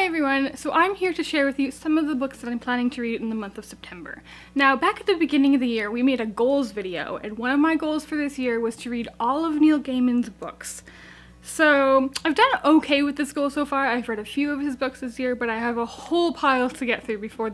Hi everyone! So I'm here to share with you some of the books that I'm planning to read in the month of September. Now, back at the beginning of the year, we made a goals video, and one of my goals for this year was to read all of Neil Gaiman's books. So I've done okay with this goal so far. I've read a few of his books this year, but I have a whole pile to get through before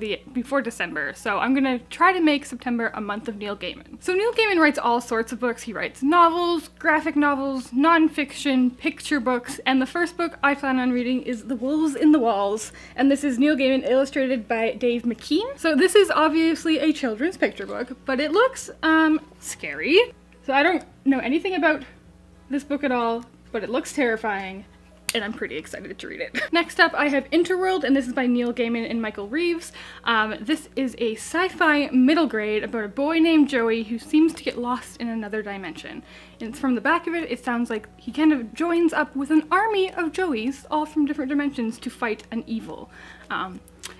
December. So I'm gonna try to make September a month of Neil Gaiman. So Neil Gaiman writes all sorts of books. He writes novels, graphic novels, non-fiction, picture books, and the first book I plan on reading is The Wolves in the Walls, and this is Neil Gaiman illustrated by Dave McKean. So this is obviously a children's picture book, but it looks scary. So I don't know anything about this book at all, but it looks terrifying, and I'm pretty excited to read it. Next up, I have Interworld, and this is by Neil Gaiman and Michael Reaves. This is a sci-fi middle grade about a boy named Joey who seems to get lost in another dimension. And from the back of it, it sounds like he kind of joins up with an army of Joeys, all from different dimensions, to fight an evil.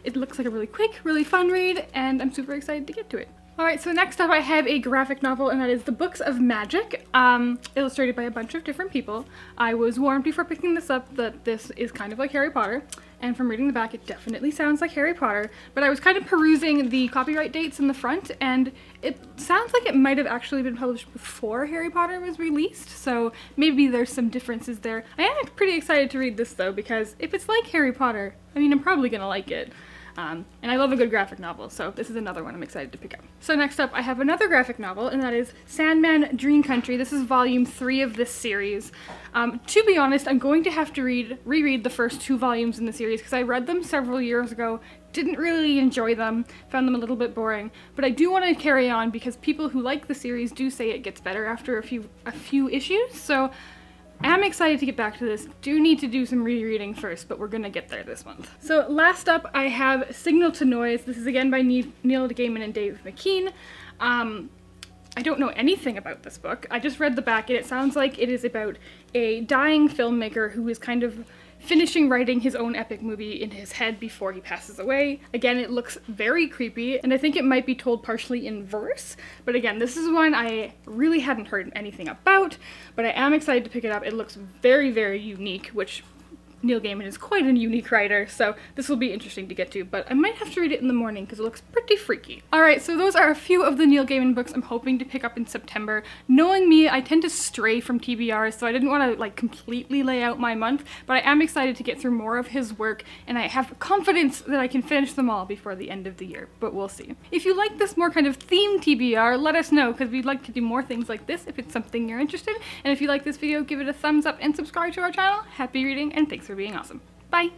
It looks like a really quick, really fun read, and I'm super excited to get to it. Alright, so next up I have a graphic novel, and that is The Books of Magic, illustrated by a bunch of different people. I was warned before picking this up that this is kind of like Harry Potter, and from reading the back it definitely sounds like Harry Potter, but I was kind of perusing the copyright dates in the front, and it sounds like it might have actually been published before Harry Potter was released, so maybe there's some differences there. I am pretty excited to read this though, because if it's like Harry Potter, I mean, I'm probably gonna like it. And I love a good graphic novel, so this is another one I'm excited to pick up. So next up, I have another graphic novel, and that is Sandman, Dream Country. This is volume 3 of this series. To be honest, I'm going to have to reread the first 2 volumes in the series, because I read them several years ago, didn't really enjoy them, found them a little bit boring, but I do want to carry on because people who like the series do say it gets better after a few issues, so I'm excited to get back to this. Do need to do some rereading first, but we're gonna get there this month. So last up, I have Signal to Noise. This is again by Neil Gaiman and Dave McKean. I don't know anything about this book. I just read the back, and it sounds like it is about a dying filmmaker who is kind of finishing writing his own epic movie in his head before he passes away. Again, it looks very creepy, and I think it might be told partially in verse, but again, this is one I really hadn't heard anything about, but I am excited to pick it up. It looks very, very unique, which Neil Gaiman is quite a unique writer, so this will be interesting to get to, but I might have to read it in the morning because it looks pretty freaky. Alright, so those are a few of the Neil Gaiman books I'm hoping to pick up in September. Knowing me, I tend to stray from TBR, so I didn't want to like completely lay out my month, but I am excited to get through more of his work, and I have confidence that I can finish them all before the end of the year, but we'll see. If you like this more kind of themed TBR, let us know, because we'd like to do more things like this if it's something you're interested in, and if you like this video, give it a thumbs up and subscribe to our channel. Happy reading, and thanks for being awesome. Bye!